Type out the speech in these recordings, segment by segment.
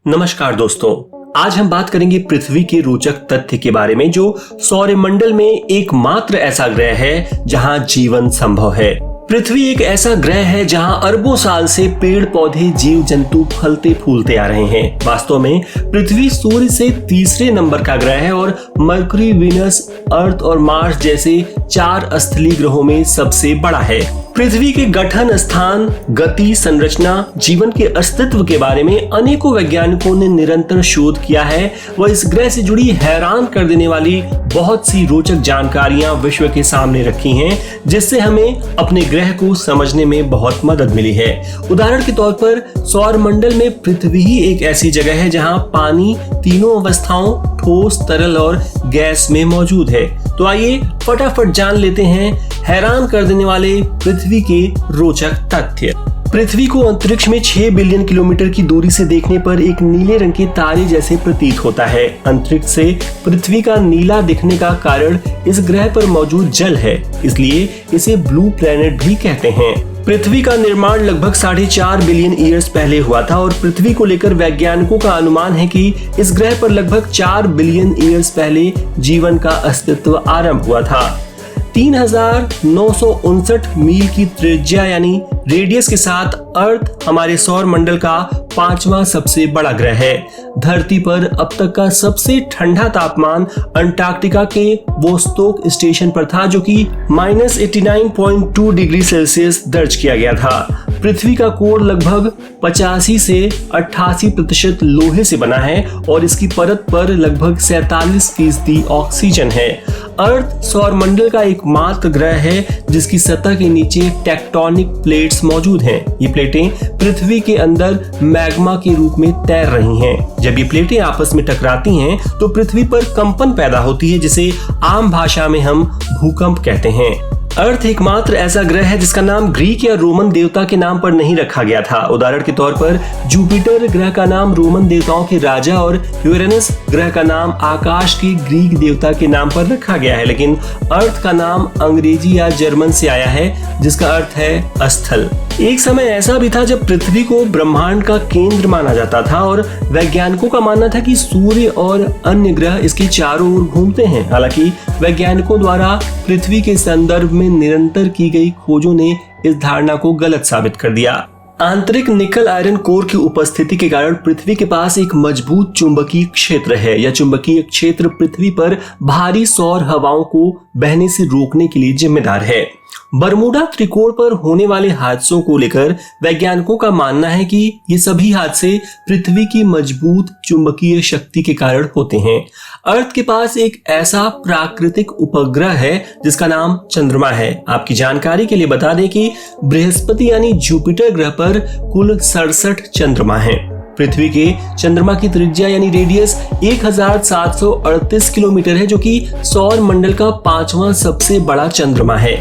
नमस्कार दोस्तों, आज हम बात करेंगे पृथ्वी के रोचक तथ्य के बारे में जो सौरमंडल में एकमात्र ऐसा ग्रह है जहां जीवन संभव है। पृथ्वी एक ऐसा ग्रह है जहां अरबों साल से पेड़ पौधे जीव जंतु फलते फूलते आ रहे हैं। वास्तव में पृथ्वी सूर्य से तीसरे नंबर का ग्रह है और मरकरी, वीनस, अर्थ और मार्स जैसे 4 स्थलीय ग्रहों में सबसे बड़ा है। पृथ्वी के गठन, स्थान, गति, संरचना, जीवन के अस्तित्व के बारे में अनेकों वैज्ञानिकों ने निरंतर शोध किया है। वह इस ग्रह से जुड़ी हैरान कर देने वाली बहुत सी रोचक जानकारियां विश्व के सामने रखी हैं, जिससे हमें अपने ग्रह को समझने में बहुत मदद मिली है। उदाहरण के तौर पर सौरमंडल में पृथ्वी ही एक ऐसी जगह है जहां पानी तीनों अवस्थाओं ठोस, तरल और गैस में मौजूद है। तो आइए फटाफट जान लेते हैं हैरान कर देने वाले पृथ्वी के रोचक तथ्य। पृथ्वी को अंतरिक्ष में 6 बिलियन किलोमीटर की दूरी से देखने पर एक नीले रंग के तारे जैसे प्रतीत होता है। अंतरिक्ष से पृथ्वी का नीला दिखने का कारण इस ग्रह पर मौजूद जल है, इसलिए इसे ब्लू प्लैनेट भी कहते हैं। पृथ्वी का निर्माण लगभग 4.5 बिलियन ईयर्स पहले हुआ था और पृथ्वी को लेकर वैज्ञानिकों का अनुमान है कि इस ग्रह पर लगभग 4 बिलियन ईयर्स पहले जीवन का अस्तित्व आरंभ हुआ था। 3959 मील की त्रिज्या यानी रेडियस के साथ अर्थ हमारे सौर मंडल का 5वां सबसे बड़ा ग्रह है। धरती पर अब तक का सबसे ठंडा तापमान अंटार्कटिका के वोस्टोक स्टेशन पर था, जो कि -89.2 डिग्री सेल्सियस दर्ज किया गया था। पृथ्वी का कोर लगभग 85 से 88% लोहे से बना है और इसकी परत पर लगभग 47% ऑक्सीजन है। अर्थ सौरमंडल का एकमात्र ग्रह है जिसकी सतह के नीचे टेक्टोनिक प्लेट्स मौजूद हैं। ये प्लेटें पृथ्वी के अंदर मैग्मा के रूप में तैर रही हैं। जब ये प्लेटें आपस में टकराती हैं तो पृथ्वी पर कंपन पैदा होती है, जिसे आम भाषा में हम भूकंप कहते हैं। अर्थ एकमात्र ऐसा ग्रह है जिसका नाम ग्रीक या रोमन देवता के नाम पर नहीं रखा गया था। उदाहरण के तौर पर जुपिटर ग्रह का नाम रोमन देवताओं के राजा और यूरेनस ग्रह का नाम आकाश के ग्रीक देवता के नाम पर रखा गया है, लेकिन अर्थ का नाम अंग्रेजी या जर्मन से आया है जिसका अर्थ है स्थल। एक समय ऐसा भी था जब पृथ्वी को ब्रह्मांड का केंद्र माना जाता था और वैज्ञानिकों का मानना था कि सूर्य और अन्य ग्रह इसके चारों ओर घूमते हैं। हालांकि वैज्ञानिकों द्वारा पृथ्वी के संदर्भ में निरंतर की गई खोजों ने इस धारणा को गलत साबित कर दिया। आंतरिक निकल आयरन कोर की उपस्थिति के कारण पृथ्वी के पास एक मजबूत चुंबकीय क्षेत्र है। यह चुंबकीय क्षेत्र पृथ्वी पर भारी सौर हवाओं को बहने से रोकने के लिए जिम्मेदार है। बरमूडा त्रिकोण पर होने वाले हादसों को लेकर वैज्ञानिकों का मानना है कि ये सभी हादसे पृथ्वी की मजबूत चुंबकीय शक्ति के कारण होते हैं। अर्थ के पास एक ऐसा प्राकृतिक उपग्रह है जिसका नाम चंद्रमा है। आपकी जानकारी के लिए बता दें कि बृहस्पति यानी जुपिटर ग्रह पर कुल 67 चंद्रमा हैं। पृथ्वी के चंद्रमा की त्रिज्या यानी रेडियस 1738 किलोमीटर है, जो कि सौर मंडल का 5वां सबसे बड़ा चंद्रमा है।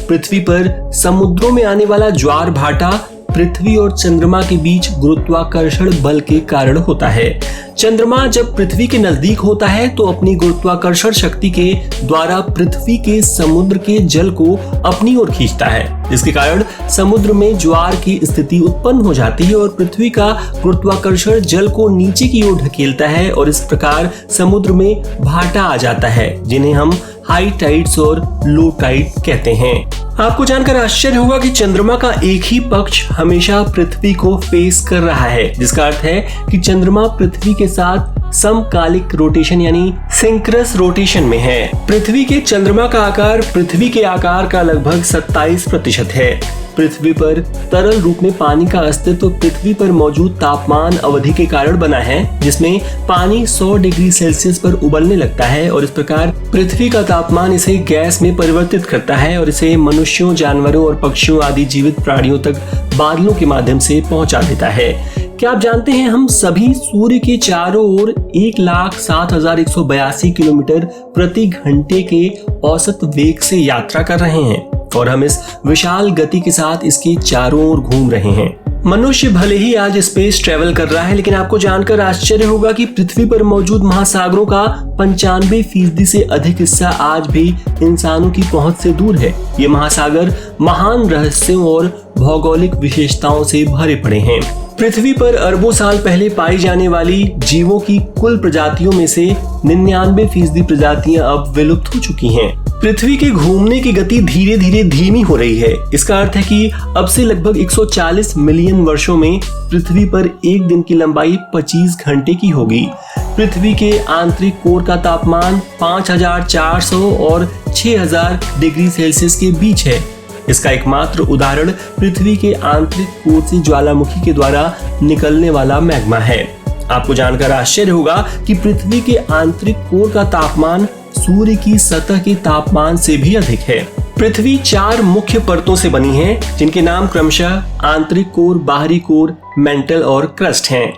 पृथ्वी पर समुद्रों में आने वाला ज्वार भाटा पृथ्वी और चंद्रमा के बीच गुरुत्वाकर्षण बल के कारण होता है। चंद्रमा जब पृथ्वी के नजदीक होता है तो अपनी गुरुत्वाकर्षण शक्ति के द्वारा पृथ्वी के समुद्र के जल को अपनी ओर खींचता है, जिसके कारण समुद्र में ज्वार की स्थिति उत्पन्न हो जाती है और पृथ्वी का गुरुत्वाकर्षण जल को नीचे की ओर ढकेलता है और इस प्रकार समुद्र में भाटा आ जाता है, जिन्हें हम हाई टाइड्स और लो टाइड कहते हैं। आपको जानकर आश्चर्य होगा कि चंद्रमा का एक ही पक्ष हमेशा पृथ्वी को फेस कर रहा है, जिसका अर्थ है कि चंद्रमा पृथ्वी के साथ समकालिक रोटेशन यानी सिंक्रस रोटेशन में है। पृथ्वी के चंद्रमा का आकार पृथ्वी के आकार का लगभग 27% है। पृथ्वी पर तरल रूप में पानी का अस्तित्व पृथ्वी पर मौजूद तापमान अवधि के कारण बना है, जिसमें पानी 100 डिग्री सेल्सियस पर उबलने लगता है और इस प्रकार पृथ्वी का तापमान इसे गैस में परिवर्तित करता है और इसे मनुष्यों, जानवरों और पक्षियों आदि जीवित प्राणियों तक बादलों के माध्यम से पहुंचा देता है। क्या आप जानते हैं हम सभी सूर्य के चारों ओर 1,07,182 किलोमीटर प्रति घंटे के औसत वेग से यात्रा कर रहे हैं और हम इस विशाल गति के साथ इसके चारों ओर घूम रहे हैं। मनुष्य भले ही आज स्पेस ट्रेवल कर रहा है, लेकिन आपको जानकर आश्चर्य होगा कि पृथ्वी पर मौजूद महासागरों का 95% से अधिक हिस्सा आज भी इंसानों की पहुंच से दूर है। ये महासागर महान रहस्यों और भौगोलिक विशेषताओं से भरे पड़े हैं। पृथ्वी पर अरबों साल पहले पाई जाने वाली जीवों की कुल प्रजातियों में से 99% प्रजातियां अब विलुप्त हो चुकी हैं। पृथ्वी के घूमने की गति धीरे धीरे धीमी हो रही है। इसका अर्थ है कि अब से लगभग 140 मिलियन वर्षों में पृथ्वी पर एक दिन की लंबाई 25 घंटे की होगी। पृथ्वी के आंतरिक कोर का तापमान 5400 और 6000 डिग्री सेल्सियस के बीच है। इसका एकमात्र उदाहरण पृथ्वी के आंतरिक कोर से ज्वालामुखी के द्वारा निकलने वाला मैग्मा है। आपको जानकर आश्चर्य होगा कि पृथ्वी के आंतरिक कोर का तापमान सूर्य की सतह के तापमान से भी अधिक है। पृथ्वी 4 मुख्य परतों से बनी है, जिनके नाम क्रमशः आंतरिक कोर, बाहरी कोर, मेंटल और क्रस्ट हैं।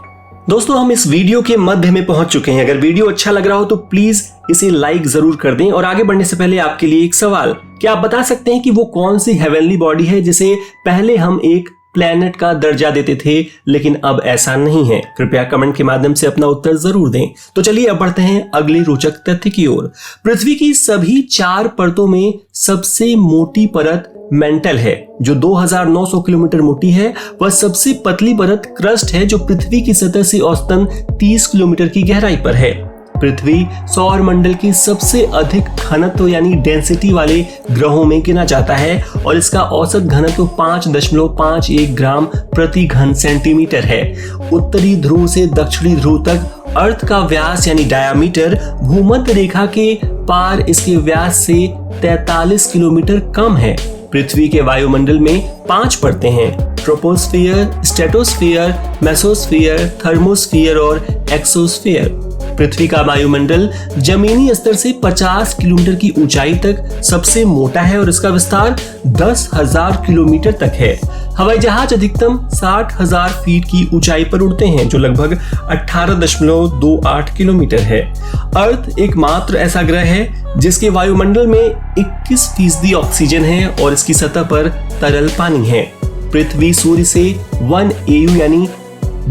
दोस्तों, हम इस वीडियो के मध्य में पहुंच चुके हैं। अगर वीडियो अच्छा लग रहा हो तो प्लीज इसे लाइक जरूर कर दें। और आगे बढ़ने से पहले आपके लिए एक सवाल, क्या आप बता सकते हैं कि वो कौन सी हेवनली बॉडी है जिसे पहले हम एक प्लेनेट का दर्जा देते थे, लेकिन अब ऐसा नहीं है? कृपया कमेंट के माध्यम से अपना उत्तर जरूर दें। तो चलिए अब बढ़ते हैं अगले रोचक तथ्य की ओर। पृथ्वी की सभी 4 परतों में सबसे मोटी परत मेंटल है, जो 2900 किलोमीटर मोटी है। वह सबसे पतली परत क्रस्ट है, जो पृथ्वी की सतह से औसतन 30 किलोमीटर की गहराई पर है। पृथ्वी सौर मंडल के सबसे अधिक घनत्व यानी डेंसिटी वाले ग्रहों में गिना जाता है और इसका औसत घनत्व 5.51 ग्राम प्रति घन सेंटीमीटर है। उत्तरी ध्रुव से दक्षिणी ध्रुव तक अर्थ का व्यास यानी डायामीटर भूमध्य रेखा के पार इसके व्यास से 43 किलोमीटर कम है। पृथ्वी के वायुमंडल में 5 परतें हैं: ट्रोपोस्फियर, स्ट्रेटोस्फियर, मेसोस्फियर, थर्मोस्फियर और एक्सोस्फियर। पृथ्वी का वायुमंडल जमीनी स्तर से 50 किलोमीटर की ऊंचाई तक सबसे मोटा है और इसका विस्तार 10,000 किलोमीटर तक है। हवाई जहाज अधिकतम 60,000 फीट की ऊंचाई पर उड़ते हैं, जो लगभग 18.28 किलोमीटर है। अर्थ एकमात्र ऐसा ग्रह है जिसके वायुमंडल में 21% ऑक्सीजन है और इसकी सतह पर तरल पानी है। पृथ्वी सूर्य से 1 AU यानी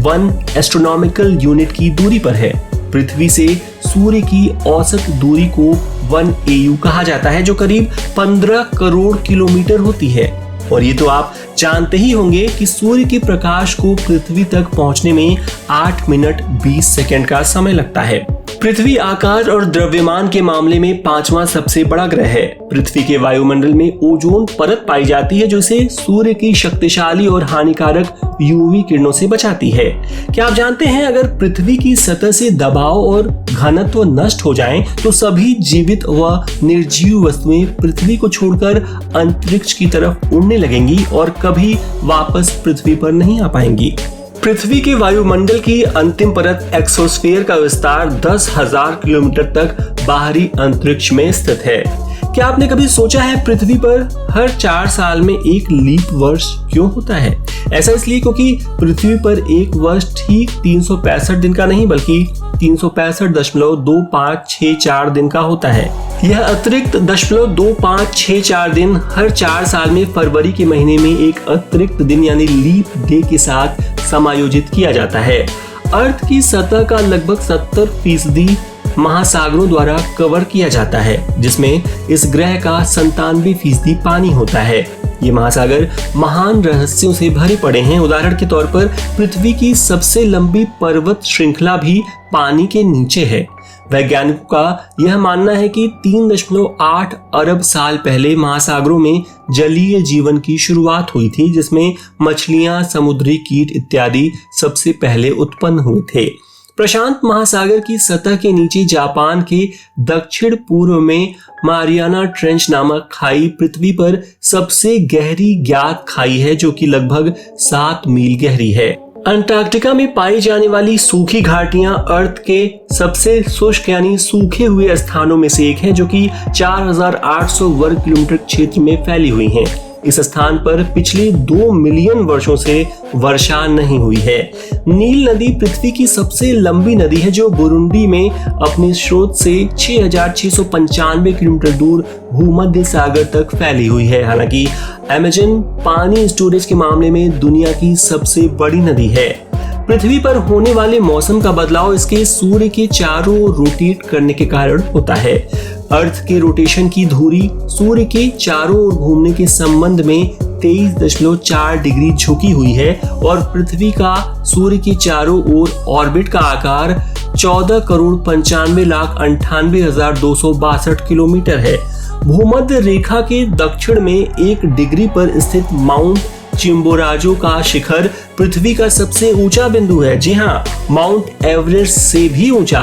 1 एस्ट्रोनॉमिकल यूनिट की दूरी पर है। पृथ्वी से सूर्य की औसत दूरी को 1 AU कहा जाता है, जो करीब 15 करोड़ किलोमीटर होती है। और ये तो आप जानते ही होंगे कि सूर्य के प्रकाश को पृथ्वी तक पहुंचने में 8 मिनट 20 सेकंड का समय लगता है। पृथ्वी आकार और द्रव्यमान के मामले में 5वां सबसे बड़ा ग्रह है। पृथ्वी के वायुमंडल में ओजोन परत पाई जाती है, जो इसे सूर्य की शक्तिशाली और हानिकारक यूवी किरणों से बचाती है। क्या आप जानते हैं, अगर पृथ्वी की सतह से दबाव और घनत्व नष्ट हो जाएं, तो सभी जीवित व निर्जीव वस्तुएं पृथ्वी को छोड़कर अंतरिक्ष की तरफ उड़ने लगेंगी और कभी वापस पृथ्वी पर नहीं आ पाएंगी। पृथ्वी के वायुमंडल की अंतिम परत एक्सोस्फीयर का विस्तार 10,000 किलोमीटर तक बाहरी अंतरिक्ष में स्थित है। क्या आपने कभी सोचा है पृथ्वी पर हर 4 साल में एक लीप वर्ष क्यों होता है? ऐसा इसलिए क्योंकि पृथ्वी पर एक वर्ष ठीक 365 दिन का नहीं बल्कि 365.2564 दिन का होता है। यह अतिरिक्त 0.2564 दिन हर 4 साल में फरवरी के महीने में एक अतिरिक्त दिन यानी लीप डे के साथ समायोजित किया जाता है। अर्थ की सतह का लगभग 70% महासागरों द्वारा कवर किया जाता है, जिसमें इस ग्रह का 97% पानी होता है। ये महासागर महान रहस्यों से भरे पड़े हैं। उदाहरण के तौर पर पृथ्वी की सबसे लंबी पर्वत श्रृंखला भी पानी के नीचे है। वैज्ञानिकों का यह मानना है कि 3.8 अरब साल पहले महासागरों में जलीय जीवन की शुरुआत हुई थी, जिसमें मछलियां, समुद्री कीट इत्यादि सबसे पहले उत्पन्न हुए थे। प्रशांत महासागर की सतह के नीचे जापान के दक्षिण पूर्व में मारियाना ट्रेंच नामक खाई पृथ्वी पर सबसे गहरी ज्ञात खाई है, जो कि लगभग 7 मील गहरी है। अंटार्कटिका में पाई जाने वाली सूखी घाटियां अर्थ के सबसे शुष्क यानी सूखे हुए स्थानों में से एक है, जो कि 4,800 वर्ग किलोमीटर क्षेत्र में फैली हुई हैं। इस स्थान पर पिछले 2 मिलियन वर्षों से वर्षा नहीं हुई है। नील नदी पृथ्वी की सबसे लंबी नदी है, जो बुरुंडी में अपने स्रोत से 6,695 किलोमीटर दूर भूमध्य सागर तक फैली हुई है। हालांकि अमेज़न पानी स्टोरेज के मामले में दुनिया की सबसे बड़ी नदी है। पृथ्वी पर होने वाले मौसम का बदलाव इसके सूर्य के चारों ओर रोटेट करने के कारण होता है। अर्थ के रोटेशन की धुरी सूर्य के चारों ओर घूमने के संबंध में 23.4 डिग्री झुकी हुई है और पृथ्वी का सूर्य के चारों ओर ऑर्बिट का आकार 14,95,98,262 किलोमीटर है। भूमध्य रेखा के दक्षिण में 1 डिग्री पर स्थित माउंट चिम्बोराजो का शिखर पृथ्वी का सबसे ऊंचा बिंदु है। जी हाँ, माउंट एवरेस्ट से भी ऊंचा।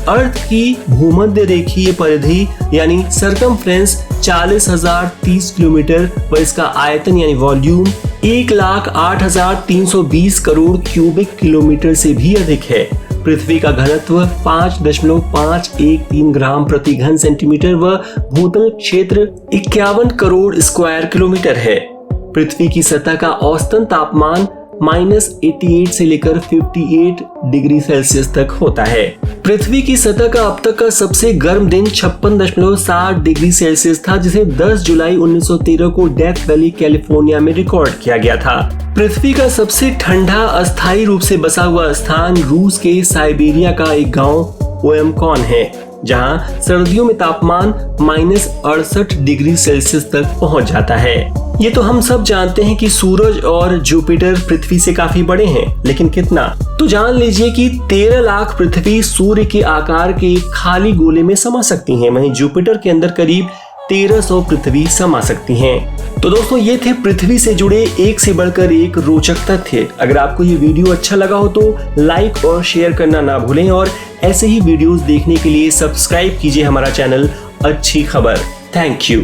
अर्थ की भूमध्य रेखीय परिधि यानी सरकमफ्रेंस 40,030 किलोमीटर व इसका आयतन यानी वॉल्यूम 1,08,320 करोड़ क्यूबिक किलोमीटर से भी अधिक है। पृथ्वी का घनत्व 5.513 ग्राम प्रति घन सेंटीमीटर व भूतल क्षेत्र 51 करोड़ स्क्वायर किलोमीटर है। पृथ्वी की सतह का औसतन तापमान -88 से लेकर 58 डिग्री सेल्सियस तक होता है। पृथ्वी की सतह का अब तक का सबसे गर्म दिन 56.7 डिग्री सेल्सियस था, जिसे 10 जुलाई 1913 को डेथ वैली कैलिफोर्निया में रिकॉर्ड किया गया था। पृथ्वी का सबसे ठंडा अस्थायी रूप से बसा हुआ स्थान रूस के साइबेरिया का एक गांव ओयमकॉन है, जहां सर्दियों में तापमान -68 डिग्री सेल्सियस तक पहुंच जाता है। ये तो हम सब जानते हैं कि सूरज और जुपिटर पृथ्वी से काफी बड़े हैं, लेकिन कितना? तो जान लीजिए कि 13 लाख पृथ्वी सूर्य के आकार के खाली गोले में समा सकती हैं, वहीं जुपिटर के अंदर करीब 1300 पृथ्वी समा सकती हैं। तो दोस्तों, ये थे पृथ्वी से जुड़े एक से बढ़कर एक रोचक तथ्य। अगर आपको ये वीडियो अच्छा लगा हो तो लाइक और शेयर करना ना भूलें और ऐसे ही वीडियोस देखने के लिए सब्सक्राइब कीजिए हमारा चैनल अच्छी खबर। Thank you.